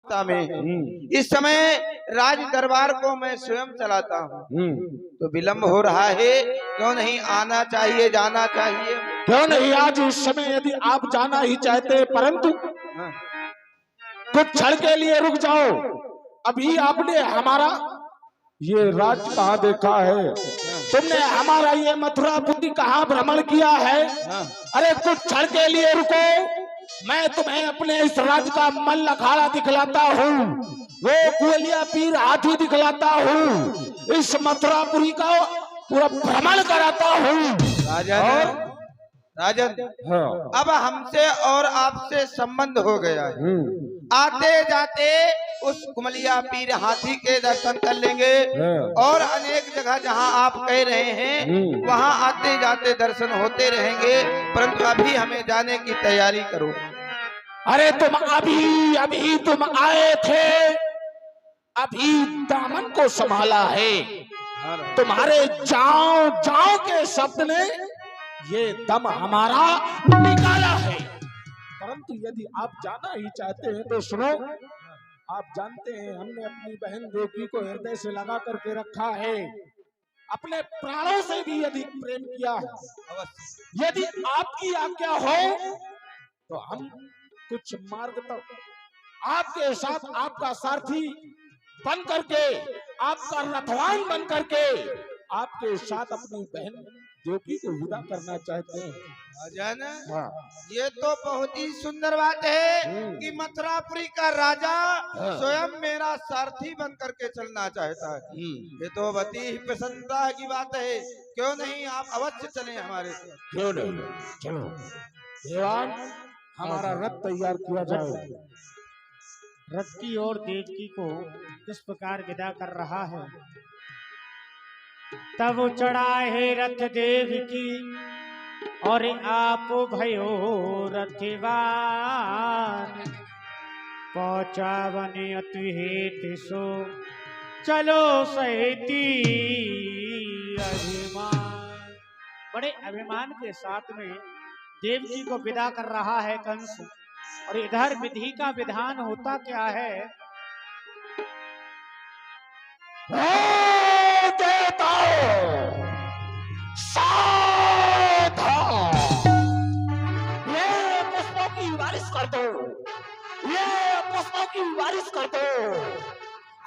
आवश्यकता में। इस समय राज दरबार को मैं स्वयं चलाता हूँ, तो विलंब हो रहा है, क्यों नहीं आना चाहिए, जाना चाहिए? क्यों नहीं आज इस समय यदि आप जाना ही चाहते हैं, परंतु कुछ क्षण के लिए रुक जाओ। अभी आपने हमारा ये राज कहाँ देखा है? तुमने हमारा ये मथुरापुरी कहाँ भ्रमण किया है? अरे कुछ क्षण के लिए रुको, मैं तुम्हें अपने इस राज का मल्ल अखाड़ा दिखलाता हूँ, वो कुलिया पीर हाथी दिखलाता हूँ, इस मथुरापुरी का पूरा भ्रमण कराता हूँ। राजन, अब हमसे और आपसे संबंध हो गया है। आते जाते उस कुमलिया पीर हाथी के दर्शन कर लेंगे और अनेक जगह जहां आप कह रहे हैं वहां आते जाते दर्शन होते रहेंगे, परंतु अभी हमें जाने की तैयारी करो। अरे तुम अभी तुम आए थे, अभी दामन को संभाला है, तुम्हारे जाओ जाओ के शब्द ने ये दम हमारा निकाला है। परंतु यदि आप जाना ही चाहते हैं तो सुनो, आप जानते हैं हमने अपनी बहन देवकी को हृदय से लगा करके रखा है, अपने प्राणों से भी यदि प्रेम किया है। यदि आपकी आज्ञा हो तो हम कुछ मार्ग तक आपके साथ आपका सारथी बन करके, आपका रथवान बन करके आपके साथ अपनी बहन देवकी को विदा करना चाहते हैं। राजन, ये तो बहुत ही सुंदर बात है कि मथुरापुरी का राजा स्वयं मेरा सारथी बन करके चलना चाहता है। ये तो बहुत ही प्रसन्नता की बात है। क्यों नहीं आप अवश्य चलें हमारे साथ? क्यों नहीं, चलो देवान, हमारा रथ तैयार किया जाए। रथ की ओर देवकी को किस प्रकार विदा कर रहा है। तब चढ़ा है रथ देव की और आप भयो रथवान, पहुंचा वन अति हेत सो चलो सहिती अभिमान। बड़े अभिमान के साथ में देवकी को विदा कर रहा है कंस। और इधर विधि का विधान होता क्या है? ये पुष्पों की बारिश कर दो, ये पुष्पों की बारिश कर दो।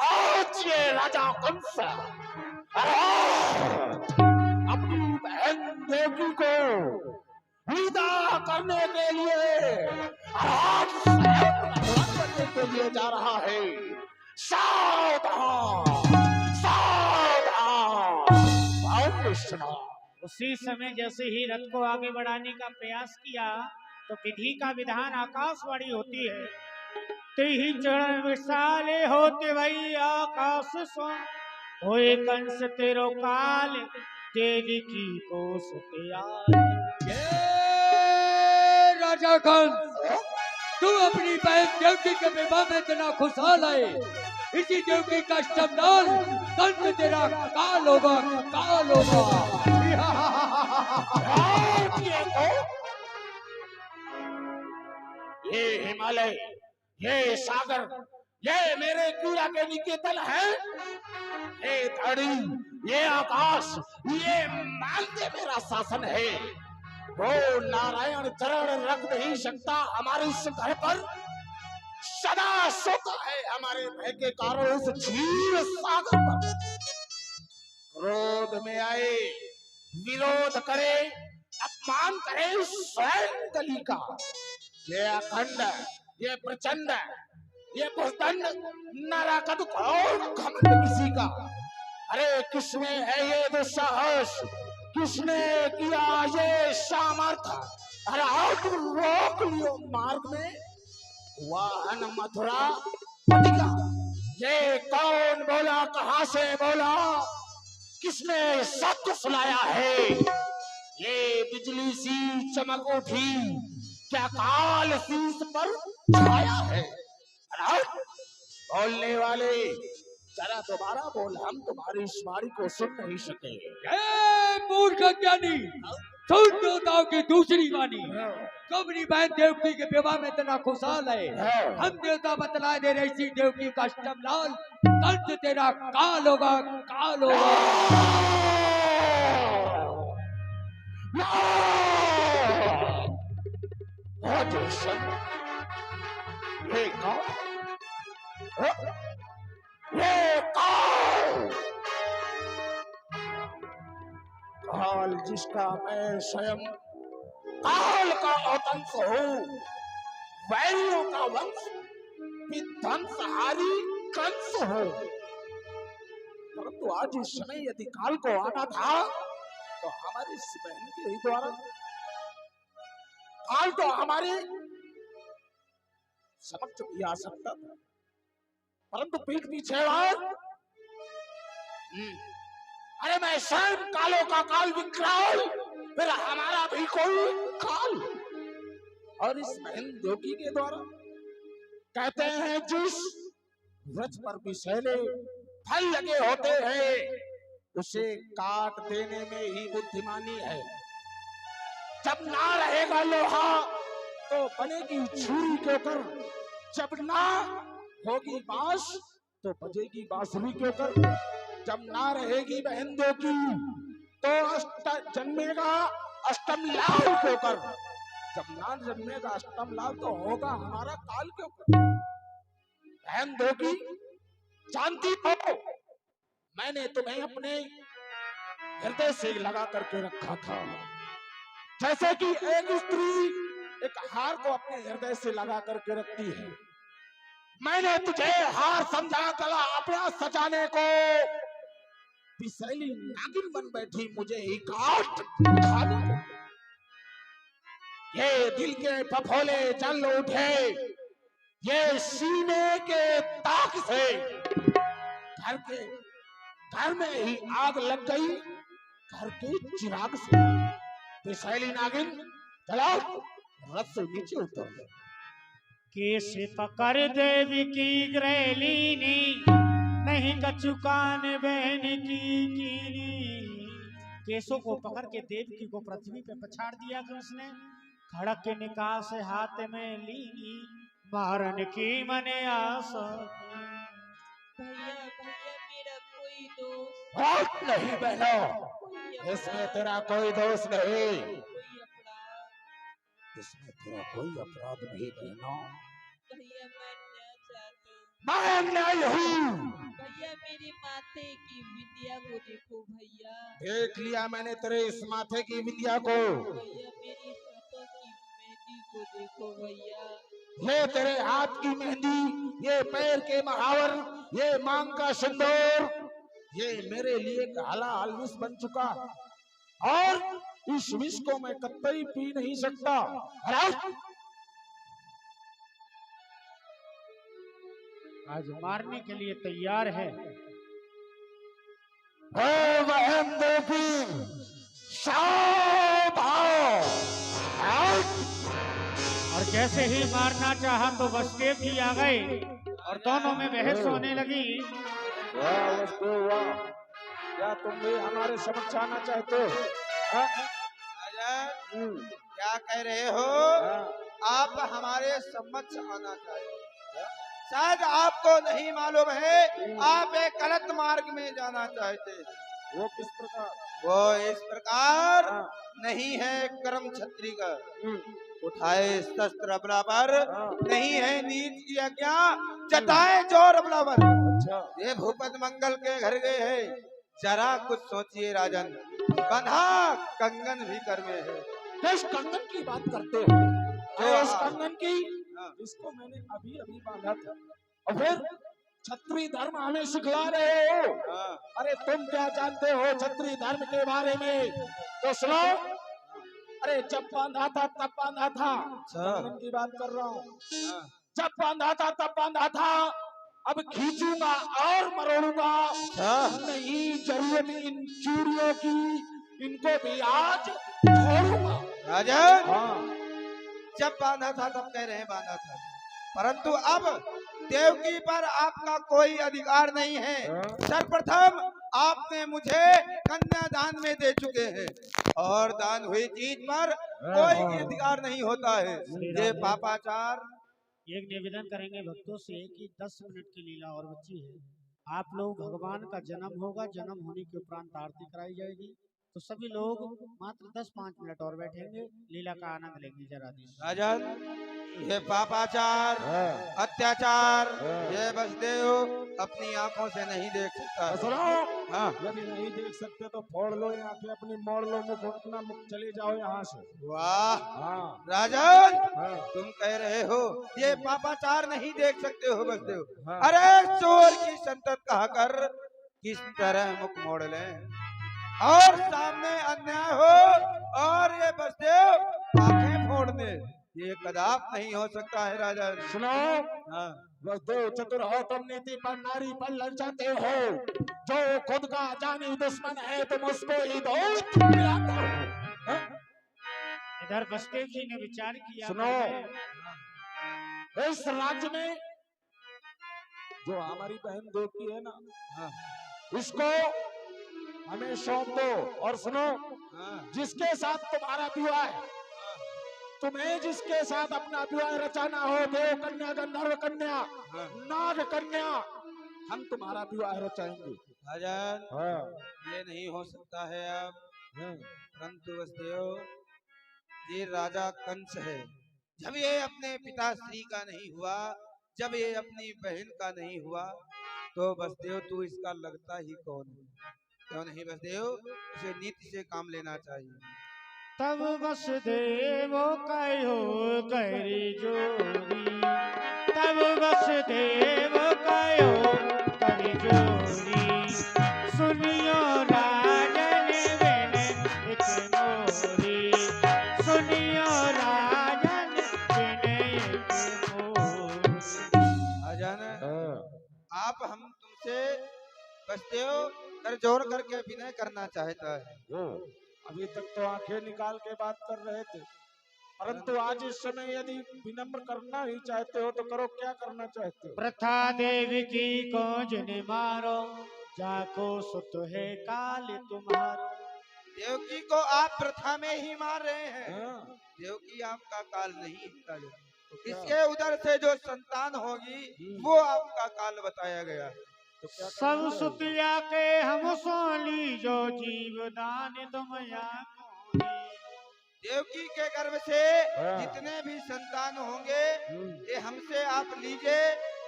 आज ये राजा कंस अपनी बहन देवकी को विदा करने के लिए आज करने के लिए जा रहा है। सावधान सावधान। उसी समय जैसे ही रथ को आगे बढ़ाने का प्रयास किया तो विधि का विधान आकाशवाणी होती है। तेहि चरण विशाले होते वही आकाश सो, होए कंस तेरो काल देवकी को राजा कंस, तू अपनी बहन देवकी के विवाह में इतना खुशहाल है, इसी देवकी का स्तंभदान कंस तेरा काल होगा, काल होगा। ये हिमालय, ये सागर, ये मेरे क्रीड़ा के निकेतन है। ये धरती, ये आकाश, ये मानते मेरा शासन है। वो नारायण चरण रख नहीं सकता हमारे इस घर पर। सदा सोता है हमारे भय के कारण उस क्षीर सागर पर। क्रोध में आए, विरोध करे, अपमान करे स्वयं कली का। ये अखंड, ये प्रचंड, ये भुजदंड नरकद घोर घमंड किसी का। अरे किसमें है ये दुस्साहस, किसने किया ये सामर्थ्य? अरे आओ तुम रोक लियो मार्ग में वाहन मथुरा पटिका। ये कौन बोला, कहां से बोला, किसने सत्य सुनाया है? ये बिजली सी चमक उठी, क्या काल शीश पर छाया है? बोलने वाले जरा दोबारा बोल, हम तुम्हारी इस वाणी को सुन नहीं सके। मूर्ख ज्ञानी, सुन देवताओं की दूसरी वाणी। कबरी बहन देवकी के विवाह में इतना खुशहाल है, हम देवता बतला दे रहे इसी देवकी का अष्टम लाल कंस तेरा काल होगा, काल होगा। काल जिसका मैं स्वयं काल का अवतंस हूँ, वैरियों का वंश विध्वंसहारी कंस हो। परंतु आज इस समय यदि काल को आना था तो हमारी इस बहन के ही द्वारा काल तो हमारे समक्ष भी आ सकता था, परंतु पीठ पीछे अरे मैं स्वयं कालों का काल विकराल, फिर हमारा भी कोई काल। और इस बहन देवकी के द्वारा कहते हैं जिस व्रज पर विषैले फल लगे होते हैं उसे काट देने में ही बुद्धिमानी है। जब ना रहेगा लोहा तो बनेगी छुरी के ऊपर, जब ना होगी बांस तो बजेगी बांसुरी के ऊपर, जब ना रहेगी बहन देवकी तो जन्मेगा अष्टम लाल के ऊपर, जब ना जन्मेगा अष्टम लाल तो होगा हमारा काल के ऊपर। बहन देवकी जानती हो मैंने तुम्हें अपने हृदय से लगा करके रखा था, जैसे कि एक स्त्री एक हार को अपने हृदय से लगा करके रखती है। मैंने तुझे हार समझा गला अपना सजाने को, विषैली नागिन बन बैठी मुझे ही काट खाने को। ये दिल के फफोले जल उठे, ये सीने के ताक से घर में ही आग लग गई, घर के चिराग से। विषैली नागिन चलो रथ से नीचे उतर। कैसे पकड़ देवी की ग्रैलीनी, नहीं कचुकान बहन की कीनी। केसों को पकड़ के देवकी को पृथ्वी पे पछाड़ दिया कृष्ण ने, खड़क के निकाल से हाथ में लीनी, मारन की मने आशा। भैया भैया मेरा कोई दोष नहीं बहना, इसमें तेरा कोई दोष नहीं, कोई अपराध इसमें तेरा कोई अपराध नहीं बहना। भैया मैं न्याय चाहता हूँ, मैं न्याय हूँ। भैया मेरे माथे की विद्या को देखो भैया, देख लिया मैंने तेरे इस माथे की विद्या को। भैया मेरी हाथों की मेहंदी को देखो भैया, ये तेरे हाथ की मेहंदी, ये पैर के महावर, ये मांग का सिंदूर, ये मेरे लिए काला विष बन चुका, और इस विष को मैं कतई पी नहीं सकता। आज मारने के लिए तैयार है। बहन देवी सावधान। और जैसे ही मारना चाहा तो वसुदेव जी आ गए और दोनों में बहस होने लगी। वाह वाह, क्या तुम भी हमारे समक्ष आना चाहते हो? क्या कह रहे हो? आप हमारे समक्ष आना चाहिए। शायद आपको नहीं मालूम है, आप एक गलत मार्ग में जाना चाहते। वो किस प्रकार? वो इस प्रकार नहीं है कर्म छत्री का, उठाए शस्त्र बराबर, नहीं है नीच की आज्ञा, जताए जोर बराबर। ये भूपत मंगल के घर गए हैं, जरा कुछ सोचिए राजन, बंधा कंगन भी कर में है। किस कंगन की बात करते हो? उस कंगन की जिसको मैंने अभी अभी बांधा था, और फिर छत्री धर्म हमें सिखला रहे हो। अरे तुम क्या जानते हो छत्री धर्म के बारे में? तो सुनो, अरे जब बांधा था तब बांधा था, कंगन की बात कर रहा हूँ। जब बांधा था तब बांधा था, अब खींचूंगा और मरोड़ूंगा। नहीं जरूरत इन चूड़ियों की, इनको भी आज छोड़ूंगा। राजन, जब बांधा था तब कह रहे हैं बांधा था, परंतु अब देवकी पर आपका कोई अधिकार नहीं है। सर्वप्रथम आपने मुझे कन्यादान में दे चुके हैं, और दान हुई चीज पर कोई अधिकार नहीं होता है। ये पापाचार। एक निवेदन करेंगे भक्तों से कि 10 मिनट की लीला और बची है। आप लोग भगवान का जन्म होगा, जन्म होने के उपरांत आरती कराई जाएगी, तो सभी लोग मात्र 10-5 मिनट और बैठेंगे, लीला का आनंद लेंगे जरा दी। राजन, ये पापाचार, अत्याचार, ये बसदेव अपनी आंखों से नहीं देख सकता है। सुनो, हाँ। यदि नहीं देख सकते तो फोड़ लो ये आंखें अपनी, मोड़ लो मुख, अपना मुख, चले जाओ यहाँ से। वाह हाँ राजन, हाँ तुम कह रहे हो ये पापाचार नहीं देख सकते हो बसदेव। हाँ। अरे चोर की संतत कहा कर किस तरह मुख मोड़ लें और सामने अन्याय हो और ये बसदेव आंखें फोड़ दे, ये कदाप नहीं हो सकता है राजन। सुनो, हाँ। बसदेव चतुर हो तुम, नीति पर नारी पर ललचाते हो। जो खुद का जानी दुश्मन है तुम उसको ही दोस्त मिलाते हो। हाँ? इधर बसदेव जी ने विचार किया। सुनो, इस राज्य में जो हमारी बहन देवकी है ना, हाँ। इसको हमें सौंप दो। और सुनो, हाँ। जिसके साथ तुम्हारा विवाह है, तुम्हें जिसके साथ अपना विवाह रचाना हो, देव कन्या, गंधर्व कन्या, हाँ। नाग कन्या, हम तुम्हारा विवाह रचाएंगे। राजन, हाँ। ये नहीं हो सकता है अब। हाँ। परंतु बसदेव, ये राजा कंस है। जब ये अपने पिता श्री का नहीं हुआ, जब ये अपनी बहन का नहीं हुआ, तो बसदेव तू इसका लगता ही कौन है? क्यों नहीं बसदेव, उसे नीति से काम लेना चाहिए। तब वसुदेव कहो करी जोरी, तब वसुदेव कहो करी जोरी, सुनियो राजन विनय एक मोरी, सुनियो राजन विनय एक मोरी। राजन, आप हम तुमसे बसदेव कर जोर करके विनय करना चाहता है। अभी तक तो आंखें निकाल के बात कर रहे थे, परंतु आज इस समय यदि विनम्र करना ही चाहते हो तो करो। क्या करना चाहते हो? प्रथा देवी की को जिन मारो, जाको सुत है काल तुम्हारो। देवकी को आप प्रथा में ही मार रहे हैं। हाँ। देवकी आपका काल नहीं हिलता है। इसके उधर से जो संतान होगी वो आपका काल बताया गया है। तो क्या सब करना चाहिए? सुतिया के हम सोली, जो जीवदान तुम या कोरी। देवकी के गर्भ से जितने भी संतान होंगे ये हमसे आप लीजिए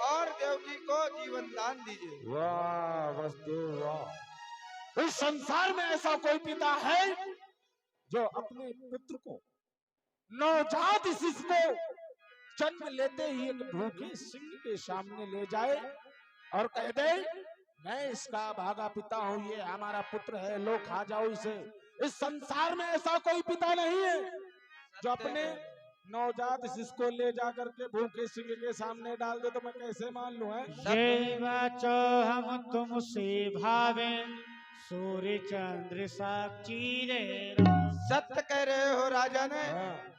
और देवकी को जीवन दान दीजिए। वाह बसदेव वाह! इस संसार में ऐसा कोई पिता है जो अपने पुत्र को, नवजात शिशु को जन्म लेते ही एक भूखे सिंह के सामने ले जाए और कह दे मैं इसका भागा पिता हूँ, ये हमारा पुत्र है, लो खा जाओ इसे। इस संसार में ऐसा कोई पिता नहीं है जो अपने नवजात शिशु को ले जाकर के भूखे सिंह के सामने डाल दे। तो मैं कैसे मान लूं? है ये बचो हम तुमसे भावे, सूर्य चंद्र साक्षी रे। सत्य कह रहे हो राजा ने।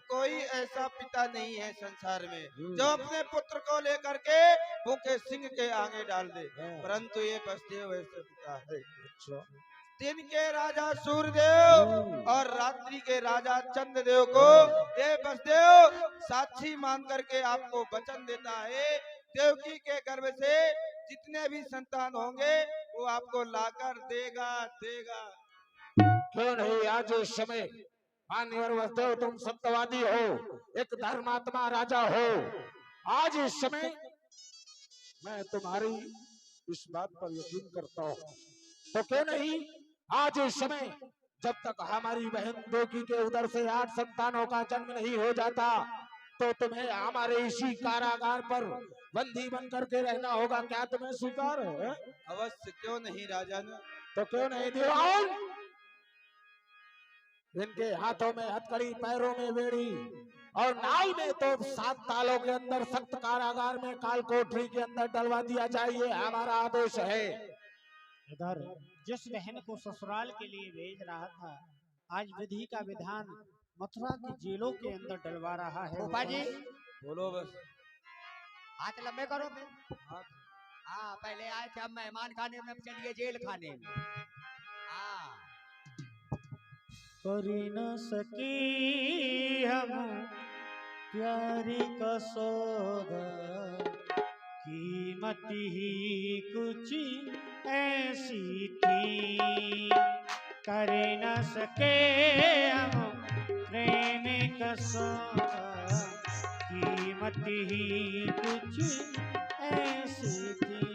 कोई ऐसा पिता नहीं है संसार में जो अपने पुत्र को लेकर के भूखे सिंह के आगे डाल दे, परंतु ये बसदेव ऐसे पिता है। दिन के राजा सूर्यदेव और रात्रि के राजा चंद्रदेव को ये बसदेव साक्षी मान करके आपको वचन देता है, देवकी के गर्भ से जितने भी संतान होंगे वो आपको लाकर देगा देगा। क्यों नहीं आज इस समय मान्यवर बसदेव, तुम सत्यवादी हो, एक धर्मात्मा राजा हो, आज इस समय मैं तुम्हारी इस बात पर यकीन करता हूँ, तो क्यों नहीं आज इस समय जब तक हमारी बहन देवकी के उदर से 8 संतानों का जन्म नहीं हो जाता तो तुम्हें हमारे इसी कारागार पर बंदी बन करके रहना होगा। क्या तुम्हें स्वीकार है? अवश्य, क्यों नहीं राजन। तो क्यों नहीं दीवान? इनके हाथों में हथकड़ी, पैरों में बेड़ी और नाल में तो 7 तालों के अंदर सख्त कारागार में काल कोठरी के अंदर डलवा दिया जाए, ये हमारा आदेश है। इधर जिस बहन को ससुराल के लिए भेज रहा था, आज विधि का विधान मथुरा की जेलों के अंदर डलवा रहा है। फूफा जी बोलो बस। हाथ लंबे करो फिर। हाँ पहले आए थे, अब मेहमान खाने में, अब चलिए जेल खाने में। हाँ कर न सकी हम प्यारी का सौदा, कीमत ही कुछ ऐसी थी। कर न सके हम प्रेम का सौदा, कीमत ही कुछ ऐसी थी।